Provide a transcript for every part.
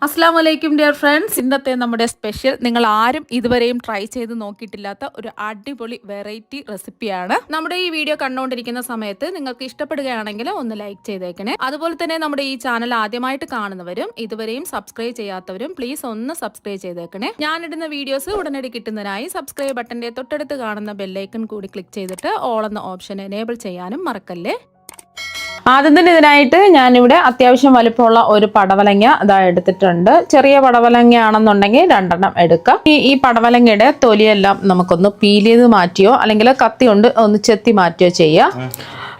അസ്സലാമു അലൈക്കും dear friends. ഇന്നത്തെ നമ്മുടെ സ്പെഷ്യൽ നിങ്ങൾ ആരും ഇതുവരെയും ട്രൈ ചെയ്ത് നോക്കിയിട്ടില്ലാത്ത ഒരു അടിപൊളി വെറൈറ്റി റെസിപ്പിയാണ്. നമ്മുടെ ഈ വീഡിയോ കണ്ടുകൊണ്ടിരിക്കുന്ന സമയത്ത് നിങ്ങൾക്ക് ഇഷ്ടപ്പെടുകയാണെങ്കിൽ ഒന്ന് ലൈക്ക് ചെയ്തേക്കണേ. അതുപോലെ തന്നെ നമ്മുടെ ഈ ചാനൽ ആദ്യമായിട്ട് കാണുന്നവരും ഇതുവരെയും സബ്സ്ക്രൈബ് ചെയ്യാത്തവരും പ്ലീസ് ഒന്ന് സബ്സ്ക്രൈബ് ചെയ്തേക്കണേ. ഞാനിടുന്ന വീഡിയോസ് ഉടനടി കിട്ടുന്നതിനായി സബ്സ്ക്രൈബ് ബട്ടന്റെ തൊട്ടടുത്ത് കാണുന്ന ബെല്ലൈക്കൺ കൂടി ക്ലിക്ക് ചെയ്തിട്ട് ഓൾ എന്ന ഓപ്ഷൻ എനേബിൾ ചെയ്യാനും മറക്കല്ലേ. ആദ്യം തന്നെ ഇതിനായിട്ട് ഞാനിവിടെ അത്യാവശ്യം വലിപ്പമുള്ള ഒരു പടവലങ്ങ ഇതാ എടുത്തിട്ടുണ്ട്. ചെറിയ പടവലങ്ങ ആണെന്നുണ്ടെങ്കിൽ 2 എണ്ണം എടുക്കാം. ഈ പടവലങ്ങയുടെ തൊലിയെല്ലാം നമുക്കൊന്ന് പീൽ ചെയ്ത് മാറ്റിയോ അല്ലെങ്കിൽ കത്തി കൊണ്ട് ഒന്ന് ചെത്തി മാറ്റിയോ ചെയ്യാം.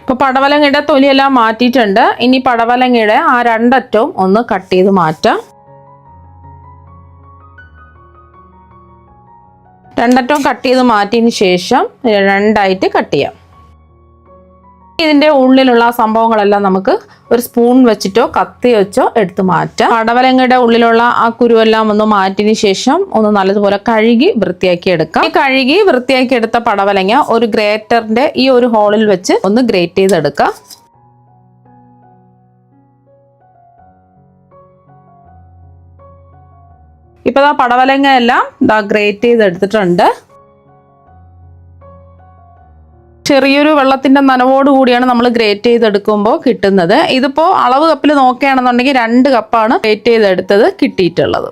അപ്പോൾ പടവലങ്ങയുടെ തൊലിയെല്ലാം മാറ്റിയിട്ടുണ്ട്. ഇനി പടവലങ്ങയുടെ ആ 2 അറ്റവും ഒന്ന് കട്ട് ചെയ്ത് മാറ്റാം. 2 അറ്റവും കട്ട് ചെയ്ത് മാറ്റിയതിന് ശേഷം 2ആയിട്ട് കട്ട് ചെയ്യാം. ഇതിന്റെ ഉള്ളിലുള്ള സംഭവങ്ങളെല്ലാം നമുക്ക് ഒരു സ്പൂൺ വെച്ചിട്ടോ കത്തി വെച്ചോ എടുത്ത് മാറ്റാം. പടവലങ്ങയുടെ ഉള്ളിലുള്ള ആ കുരുവെല്ലാം ഒന്ന് മാറ്റിയതിനു ശേഷം ഒന്ന് നല്ലതുപോലെ കഴുകി വൃത്തിയാക്കി എടുക്കാം. ഈ കഴുകി വൃത്തിയാക്കി എടുത്ത പടവലങ്ങ ഒരു ഗ്രേറ്ററിന്റെ ഈ ഒരു ഹോളിൽ വെച്ച് ഒന്ന് ഗ്രേറ്റ് ചെയ്തെടുക്കാം. ഇപ്പൊ പടവലങ്ങ എല്ലാം ഗ്രേറ്റ് ചെയ്തെടുത്തിട്ടുണ്ട്. ചെറിയൊരു വെള്ളത്തിന്റെ നനവോട് കൂടിയാണ് നമ്മൾ ഗ്രേറ്റ് ചെയ്തെടുക്കുമ്പോൾ കിട്ടുന്നത്. ഇതിപ്പോൾ അളവ് കപ്പിൽ നോക്കുകയാണെന്നുണ്ടെങ്കിൽ 2 കപ്പാണ് ഗ്രേറ്റ് ചെയ്തെടുത്തത് കിട്ടിയിട്ടുള്ളത്.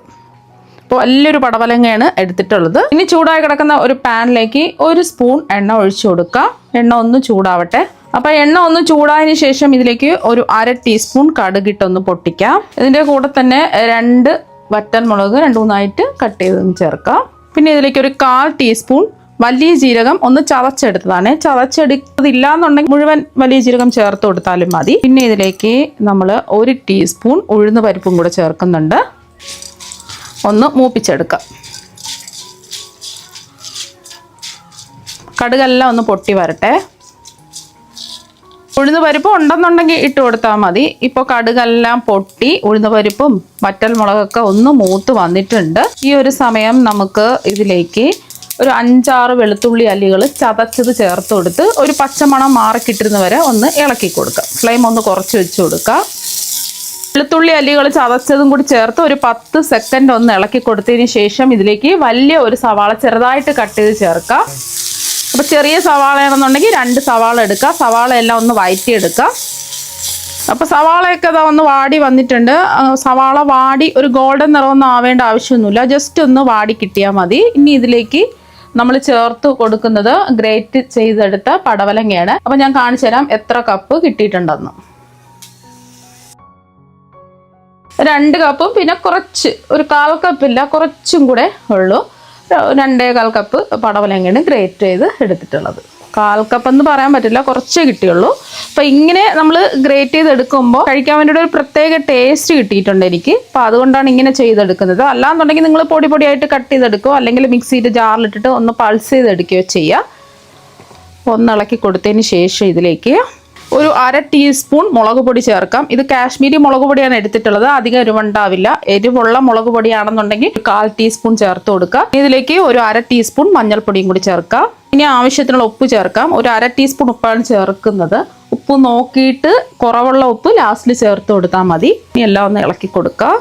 ഇപ്പോൾ വലിയൊരു പടവലങ്ങയാണ് എടുത്തിട്ടുള്ളത്. ഇനി ചൂടായി കിടക്കുന്ന ഒരു പാനിലേക്ക് 1 സ്പൂൺ എണ്ണ ഒഴിച്ചു കൊടുക്കാം. എണ്ണ ഒന്ന് ചൂടാവട്ടെ. അപ്പോൾ എണ്ണ ഒന്ന് ചൂടായതിനു ശേഷം ഇതിലേക്ക് ഒരു 1/2 ടീസ്പൂൺ കടുകിട്ടൊന്ന് പൊട്ടിക്കാം. ഇതിന്റെ കൂടെ തന്നെ 2 വറ്റൽമുളക് 2-3 കട്ട് ചെയ്തൊന്ന് ചേർക്കാം. പിന്നെ ഇതിലേക്ക് ഒരു 1/4 ടീസ്പൂൺ വലിയ ജീരകം ഒന്ന് ചതച്ചെടുത്തതാണ്. ചതച്ചെടുത്തതില്ല എന്നുണ്ടെങ്കിൽ മുഴുവൻ വലിയ ജീരകം ചേർത്ത് കൊടുത്താലും മതി. പിന്നെ ഇതിലേക്ക് നമ്മൾ 1 ടീസ്പൂൺ ഉഴുന്ന് പരിപ്പും കൂടെ ചേർക്കുന്നുണ്ട്. ഒന്ന് മൂപ്പിച്ചെടുക്കാം. കടുകെല്ലാം ഒന്ന് പൊട്ടി വരട്ടെ. ഉഴുന്ന് പരിപ്പ് ഉണ്ടെന്നുണ്ടെങ്കിൽ ഇട്ട് കൊടുത്താൽ മതി. ഇപ്പോൾ കടുകെല്ലാം പൊട്ടി ഉഴുന്ന് പരിപ്പും വറ്റൽമുളകൊക്കെ ഒന്ന് മൂത്ത് വന്നിട്ടുണ്ട്. ഈ ഒരു സമയം നമുക്ക് ഇതിലേക്ക് ഒരു 5-6 വെളുത്തുള്ളി അല്ലികൾ ചതച്ചത് ചേർത്ത് കൊടുത്ത് ഒരു പച്ചമണം മാറിക്കിട്ടുന്ന വരെ ഒന്ന് ഇളക്കി കൊടുക്കുക. ഫ്ലെയിം ഒന്ന് കുറച്ച് വെച്ച് കൊടുക്കുക. വെളുത്തുള്ളി അല്ലികൾ ചതച്ചതും കൂടി ചേർത്ത് ഒരു 10 സെക്കൻഡ് ഒന്ന് ഇളക്കി കൊടുത്തതിന് ശേഷം ഇതിലേക്ക് വലിയ ഒരു സവാള ചെറുതായിട്ട് കട്ട് ചെയ്ത് ചേർക്കുക. അപ്പോൾ ചെറിയ സവാളയാണെന്നുണ്ടെങ്കിൽ 2 സവാള എടുക്കുക. സവാള എല്ലാം ഒന്ന് വഴറ്റിയെടുക്കുക. അപ്പോൾ സവാളയൊക്കെ ഒന്ന് വാടി വന്നിട്ടുണ്ട്. സവാള വാടി ഒരു ഗോൾഡൻ നിറമൊന്നും ആവേണ്ട ആവശ്യമൊന്നുമില്ല. ജസ്റ്റ് ഒന്ന് വാടി കിട്ടിയാൽ മതി. ഇനി ഇതിലേക്ക് നമ്മൾ ചേർത്ത് കൊടുക്കുന്നത് ഗ്രേറ്റ് ചെയ്തെടുത്ത പടവലങ്ങയാണ്. അപ്പോൾ ഞാൻ കാണിച്ചു തരാം എത്ര കപ്പ് കിട്ടിയിട്ടുണ്ടെന്ന്. 2 കപ്പും പിന്നെ കുറച്ച് ഒരു 1/4 കപ്പില്ല കുറച്ചും കൂടെ ഉള്ളൂ. 2.25 കപ്പ് പടവലങ്ങയാണ് ഗ്രേറ്റ് ചെയ്ത് എടുത്തിട്ടുള്ളത്. 1/4 കപ്പ് എന്ന് പറയാൻ പറ്റില്ല, കുറച്ചേ കിട്ടിയുള്ളൂ. അപ്പം ഇങ്ങനെ നമ്മൾ ഗ്രേറ്റ് ചെയ്തെടുക്കുമ്പോൾ കഴിക്കാൻ വേണ്ടിയിട്ട് ഒരു പ്രത്യേക ടേസ്റ്റ് കിട്ടിയിട്ടുണ്ട് എനിക്ക്. അപ്പോൾ അതുകൊണ്ടാണ് ഇങ്ങനെ ചെയ്തെടുക്കുന്നത്. അല്ലാന്നുണ്ടെങ്കിൽ നിങ്ങൾ പൊടിയായിട്ട് കട്ട് ചെയ്തെടുക്കുകയോ അല്ലെങ്കിൽ മിക്സിയുടെ ജാറിലിട്ടിട്ട് ഒന്ന് പൾസ് ചെയ്തെടുക്കുകയോ ചെയ്യുക. ഒന്ന് ഇളക്കി കൊടുത്തതിന് ശേഷം ഇതിലേക്ക് ഒരു 1/2 ടീസ്പൂൺ മുളക് പൊടി ചേർക്കാം. ഇത് കാശ്മീരി മുളക് പൊടിയാണ് എടുത്തിട്ടുള്ളത്. അധികം എരിവുണ്ടാവില്ല. എരിവുള്ള മുളക് പൊടിയാണെന്നുണ്ടെങ്കിൽ 1/4 ടീസ്പൂൺ ചേർത്ത് കൊടുക്കാം. ഇതിലേക്ക് ഒരു 1/2 ടീസ്പൂൺ മഞ്ഞൾപ്പൊടിയും കൂടി ചേർക്കാം. ഇനി ആവശ്യത്തിനുള്ള ഉപ്പ് ചേർക്കാം. ഒരു 1/2 ടീസ്പൂൺ ഉപ്പാണ് ചേർക്കുന്നത്. ഉപ്പ് നോക്കിയിട്ട് കുറവുള്ള ഉപ്പ് ലാസ്റ്റിൽ ചേർത്ത് കൊടുത്താൽ മതി. ഇനി എല്ലാം ഒന്ന് ഇളക്കി കൊടുക്കാം.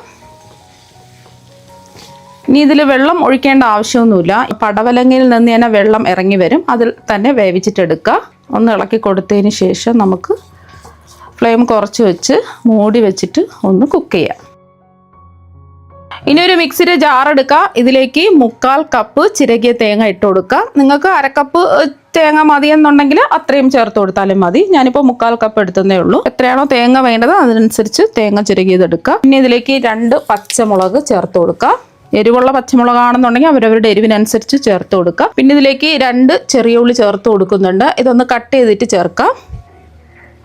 ഇനി ഇതിൽ വെള്ളം ഒഴിക്കേണ്ട ആവശ്യമൊന്നുമില്ല. പടവലങ്ങയിൽ നിന്ന് തന്നെ വെള്ളം ഇറങ്ങി വരും. അതിൽ തന്നെ വേവിച്ചിട്ടെടുക്കുക. ഒന്ന് ഇളക്കി കൊടുത്തതിന് ശേഷം നമുക്ക് ഫ്ലെയിം കുറച്ച് വെച്ച് മൂടി വെച്ചിട്ട് ഒന്ന് കുക്ക് ചെയ്യാം. ഇനി ഒരു മിക്സിയുടെ ജാർ എടുക്കുക. ഇതിലേക്ക് 1/4 കപ്പ് ചിരകിയ തേങ്ങ ഇട്ട് കൊടുക്കുക. നിങ്ങൾക്ക് 1/2 കപ്പ് തേങ്ങ മതിയെന്നുണ്ടെങ്കിൽ അത്രയും ചേർത്ത് കൊടുത്താലും മതി. ഞാനിപ്പോൾ 1/4 കപ്പ് എടുത്തതേ ഉള്ളൂ. എത്രയാണോ തേങ്ങ വേണ്ടത് അതിനനുസരിച്ച് തേങ്ങ ചിരകിയതെടുക്കുക. പിന്നെ ഇതിലേക്ക് 2 പച്ചമുളക് ചേർത്ത് കൊടുക്കുക. എരിവുള്ള പച്ചമുളകാണെന്നുണ്ടെങ്കിൽ അവരവരുടെ എരിവിനനുസരിച്ച് ചേർത്ത് കൊടുക്കുക. പിന്നെ ഇതിലേക്ക് 2 ചെറിയ ഉള്ളി ചേർത്ത് കൊടുക്കുന്നുണ്ട്. ഇതൊന്ന് കട്ട് ചെയ്തിട്ട് ചേർക്കാം.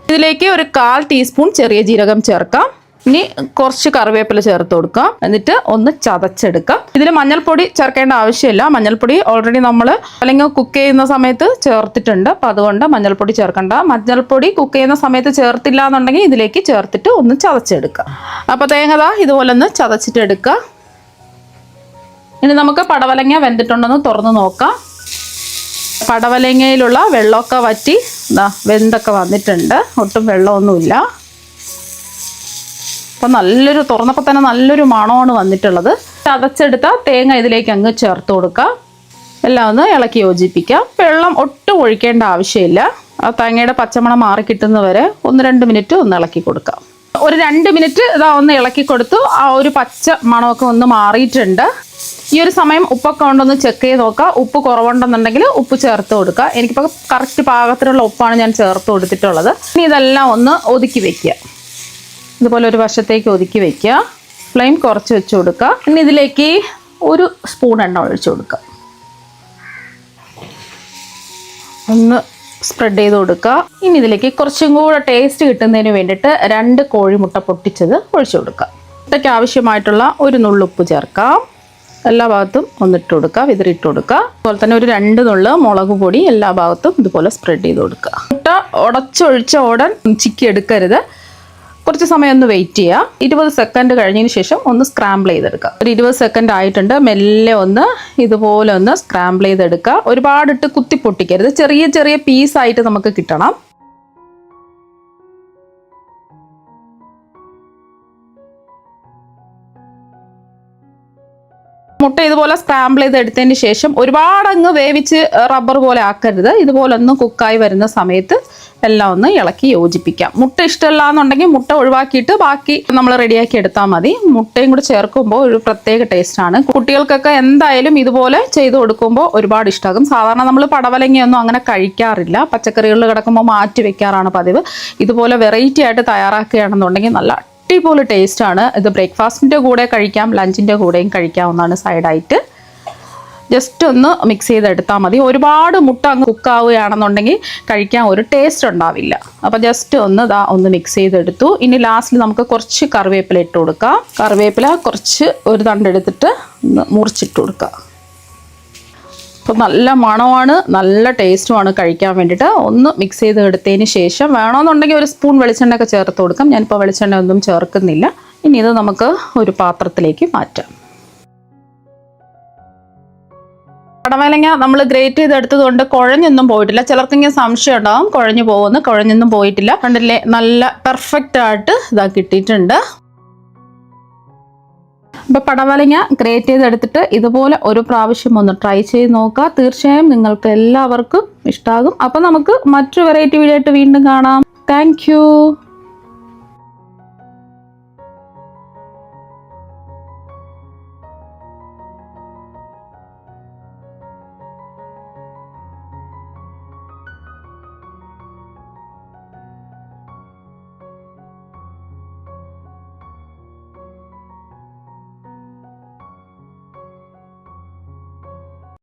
ഇതിലേക്ക് ഒരു 1/4 ടീസ്പൂൺ ചെറിയ ജീരകം ചേർക്കാം. ഇനി കുറച്ച് കറിവേപ്പില ചേർത്ത് കൊടുക്കാം. എന്നിട്ട് ഒന്ന് ചതച്ചെടുക്കാം. ഇതിൽ മഞ്ഞൾപ്പൊടി ചേർക്കേണ്ട ആവശ്യമില്ല. മഞ്ഞൾപ്പൊടി ഓൾറെഡി നമ്മൾ അല്ലെങ്കിൽ കുക്ക് ചെയ്യുന്ന സമയത്ത് ചേർത്തിട്ടുണ്ട്. അപ്പം അതുകൊണ്ട് മഞ്ഞൾപ്പൊടി ചേർക്കണ്ട. മഞ്ഞൾപ്പൊടി കുക്ക് ചെയ്യുന്ന സമയത്ത് ചേർത്തില്ല എന്നുണ്ടെങ്കിൽ ഇതിലേക്ക് ചേർത്തിട്ട് ഒന്ന് ചതച്ചെടുക്കുക. അപ്പോൾ തേങ്ങ ഇതുപോലെ ഒന്ന് ചതച്ചിട്ടെടുക്കുക. ഇനി നമുക്ക് പടവലങ്ങ വെന്തിട്ടുണ്ടെന്ന് തുറന്ന് നോക്കാം. പടവലങ്ങയിലുള്ള വെള്ളമൊക്കെ വറ്റി വെന്തൊക്കെ വന്നിട്ടുണ്ട്. ഒട്ടും വെള്ളമൊന്നുമില്ല. അപ്പം നല്ലൊരു തുറന്നപ്പോൾ തന്നെ നല്ലൊരു മണമാണ് വന്നിട്ടുള്ളത്. ചതച്ചെടുത്ത തേങ്ങ ഇതിലേക്ക് അങ്ങ് ചേർത്ത് കൊടുക്കുക. എല്ലാം ഒന്ന് ഇളക്കി യോജിപ്പിക്കാം. വെള്ളം ഒട്ടും ഒഴിക്കേണ്ട ആവശ്യമില്ല. ആ തേങ്ങയുടെ പച്ചമണം മാറി കിട്ടുന്നവരെ 1-2 മിനിറ്റ് ഒന്ന് ഇളക്കി കൊടുക്കാം. ഒരു 2 മിനിറ്റ് ഇതാ ഒന്ന് ഇളക്കി കൊടുത്തു. ആ ഒരു പച്ച മണമൊക്കെ ഒന്ന് മാറിയിട്ടുണ്ട്. ഈ ഒരു സമയം ഉപ്പൊക്കെ ഉണ്ടൊന്ന് ചെക്ക് ചെയ്ത് നോക്കുക. ഉപ്പ് കുറവുണ്ടെന്നുണ്ടെങ്കിൽ ഉപ്പ് ചേർത്ത് കൊടുക്കുക. എനിക്കിപ്പോൾ കറക്റ്റ് പാകത്തിനുള്ള ഉപ്പാണ് ഞാൻ ചേർത്ത് കൊടുത്തിട്ടുള്ളത്. ഇനി ഇതെല്ലാം ഒന്ന് ഒതുക്കി വെക്കുക. ഇതുപോലെ ഒരു വശത്തേക്ക് ഒതുക്കി വെക്കുക. ഫ്ലെയിം കുറച്ച് വെച്ച് കൊടുക്കുക. ഇനി ഇതിലേക്ക് 1 സ്പൂൺ എണ്ണ ഒഴിച്ചു കൊടുക്കുക. ഒന്ന് സ്പ്രെഡ് ചെയ്ത് കൊടുക്കുക. ഇനി ഇതിലേക്ക് കുറച്ചും കൂടെ ടേസ്റ്റ് കിട്ടുന്നതിന് വേണ്ടിയിട്ട് 2 കോഴിമുട്ട പൊട്ടിച്ചത് ഒഴിച്ചു കൊടുക്കുക. മുട്ടയ്ക്ക് ആവശ്യമായിട്ടുള്ള 1 നുള്ളുപ്പ് ചേർക്കാം. എല്ലാ ഭാഗത്തും ഒന്നിട്ട് കൊടുക്കുക, വിതറിയിട്ട് കൊടുക്കുക. അതുപോലെ തന്നെ ഒരു 2 നുള്ള് മുളക് പൊടി എല്ലാ ഭാഗത്തും ഇതുപോലെ സ്പ്രെഡ് ചെയ്ത് കൊടുക്കുക. മുട്ട ഉടച്ചൊഴിച്ച ഉടൻ ചിക്കി എടുക്കരുത്. കുറച്ച് സമയം ഒന്ന് വെയിറ്റ് ചെയ്യുക. 20 സെക്കൻഡ് കഴിഞ്ഞതിന് ശേഷം ഒന്ന് സ്ക്രാമ്പിൾ ചെയ്തെടുക്കുക. ഒരു 20 സെക്കൻഡ് ആയിട്ടുണ്ട്. മെല്ലെ ഒന്ന് ഇതുപോലെ ഒന്ന് സ്ക്രാമ്പിൾ ചെയ്തെടുക്കുക. ഒരുപാടിട്ട് കുത്തി പൊട്ടിക്കരുത്. ചെറിയ ചെറിയ പീസായിട്ട് നമുക്ക് കിട്ടണം. മുട്ട ഇതുപോലെ സ്ക്രാമ്പിൾ ചെയ്ത് എടുത്തതിന് ശേഷം ഒരുപാട് അങ്ങ് വേവിച്ച് റബ്ബർ പോലെ ആക്കരുത്. ഇതുപോലെ ഒന്ന് കുക്കായി വരുന്ന സമയത്ത് എല്ലാം ഒന്ന് ഇളക്കി യോജിപ്പിക്കാം. മുട്ട ഇഷ്ടമല്ല എന്നുണ്ടെങ്കിൽ മുട്ട ഒഴിവാക്കിയിട്ട് ബാക്കി നമ്മൾ റെഡിയാക്കി എടുത്താൽ മതി. മുട്ടയും കൂടി ചേർക്കുമ്പോൾ ഒരു പ്രത്യേക ടേസ്റ്റാണ്. കുട്ടികൾക്കൊക്കെ എന്തായാലും ഇതുപോലെ ചെയ്ത് കൊടുക്കുമ്പോൾ ഒരുപാട് ഇഷ്ടമാകും. സാധാരണ നമ്മൾ പടവലങ്ങയൊന്നും അങ്ങനെ കഴിക്കാറില്ല. പച്ചക്കറികളിൽ കിടക്കുമ്പോൾ മാറ്റി വെക്കാറാണ് പതിവ്. ഇതുപോലെ വെറൈറ്റി ആയിട്ട് തയ്യാറാക്കുകയാണെന്നുണ്ടെങ്കിൽ നല്ല അടിപൊളി ടേസ്റ്റാണ്. ഇത് ബ്രേക്ക്ഫാസ്റ്റിൻ്റെ കൂടെ കഴിക്കാം, ലഞ്ചിൻ്റെ കൂടെയും കഴിക്കാവുന്നതാണ്. സൈഡായിട്ട് ജസ്റ്റ് ഒന്ന് മിക്സ് ചെയ്തെടുത്താൽ മതി. ഒരുപാട് മുട്ട അങ്ങ് കുക്കാവുകയാണെന്നുണ്ടെങ്കിൽ കഴിക്കാൻ ഒരു ടേസ്റ്റ് ഉണ്ടാവില്ല. അപ്പോൾ ജസ്റ്റ് ഒന്ന് മിക്സ് ചെയ്തെടുത്തു. ഇനി ലാസ്റ്റിൽ നമുക്ക് കുറച്ച് കറിവേപ്പില ഇട്ട് കൊടുക്കാം. കറിവേപ്പില കുറച്ച് ഒരു തണ്ടെടുത്തിട്ട് ഒന്ന് മുറിച്ചിട്ട് കൊടുക്കുക. അപ്പോൾ നല്ല മണമാണ്, നല്ല ടേസ്റ്റുമാണ് കഴിക്കാൻ വേണ്ടിയിട്ട്. ഒന്ന് മിക്സ് ചെയ്ത് എടുത്തതിന് ശേഷം വേണമെന്നുണ്ടെങ്കിൽ 1 സ്പൂൺ വെളിച്ചെണ്ണയൊക്കെ ചേർത്ത് കൊടുക്കാം. ഞാനിപ്പോൾ വെളിച്ചെണ്ണ ഒന്നും ചേർക്കുന്നില്ല. ഇനി ഇത് നമുക്ക് ഒരു പാത്രത്തിലേക്ക് മാറ്റാം. പടവലങ്ങ നമ്മൾ ഗ്രേറ്റ് ചെയ്തെടുത്തത് കൊണ്ട് കുഴഞ്ഞൊന്നും പോയിട്ടില്ല. ചിലർക്കെങ്കിലും സംശയം ഉണ്ടാകും കുഴഞ്ഞു പോകുമെന്ന്. കുഴഞ്ഞൊന്നും പോയിട്ടില്ല. കണ്ടില്ലേ, നല്ല പെർഫെക്റ്റ് ആയിട്ട് ഇതാ കിട്ടിയിട്ടുണ്ട്. അപ്പോൾ പടവലങ്ങ ഗ്രേറ്റ് ചെയ്തെടുത്തിട്ട് ഇതുപോലെ ഒരു പ്രാവശ്യം ഒന്ന് ട്രൈ ചെയ്ത് നോക്കുക. തീർച്ചയായും നിങ്ങൾക്ക് എല്ലാവർക്കും ഇഷ്ടമാകും. അപ്പോൾ നമുക്ക് മറ്റൊരു വെറൈറ്റി വീഡിയോ ആയിട്ട് വീണ്ടും കാണാം. താങ്ക്